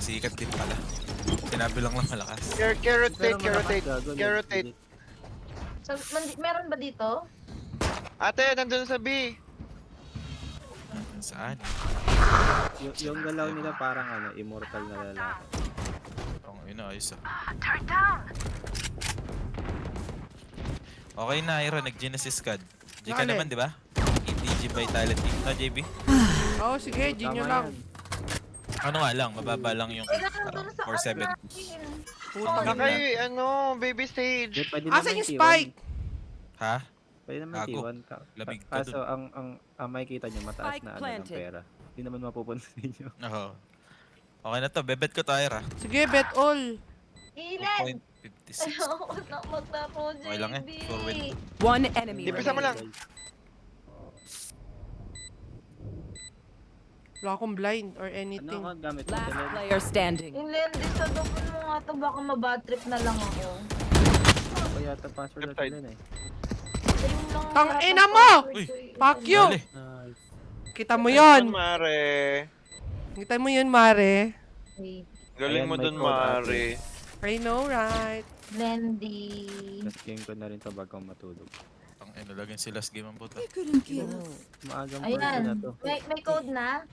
Sikat din pala. Sinabi lang malakas. Rotate, Pero malakas rotate. gago, Rotate. legit. Meron ba dito? Ate, nandun sa B. Saan? Yung galaw nila parang ano, immortal na lalaki. Ang ina, ayos ah. Okay na, Iron. Nag-Genesis CAD. G ka Alin? naman, di ba? ETG Vitality. No, JB? Oo, sige, G nyo Tama lang. yan. Ano nga lang, mababa lang yung Kailangan parang doon sa 470. natin. Putang Ang ina. Nakay, ano, baby stage. Hindi, pwede Asan naman yung T1. spike? Ha? Pwede naman Gago. T1 ka. Lamig ka Kaso ang makikita nyo, mataas Spike na ano ng planted. pera. Hindi naman mapupunta ninyo. Oo. Okay na to. Bebet ko to, Ira. Sige, bet all. Ilan? 2.56. Ayoko na maglaro, JB. Okay lang eh. For win. One enemy Ipisa mo lang. Wala akong blind or Ano anything. ako gamit mo? Last Telen? player standing. Inlendi sa doon mo nga to. Baka mabatrip na lang ako. Ako yata password Left natin side. din eh. Ayun lang Tang ang ina mo! password Uy, ko eh. Fuck you! Dali. Nice. Kita mo Ayun, yon. Mare. Kita mo yun, Mare. Wait. Galing Ayan, mo may dun, code Mare. I know, right? Lendy. Last game ko na rin to bago matulog. Ang ina, lagyan si last game ang puta. Maagang Ayan. person na to. May code na?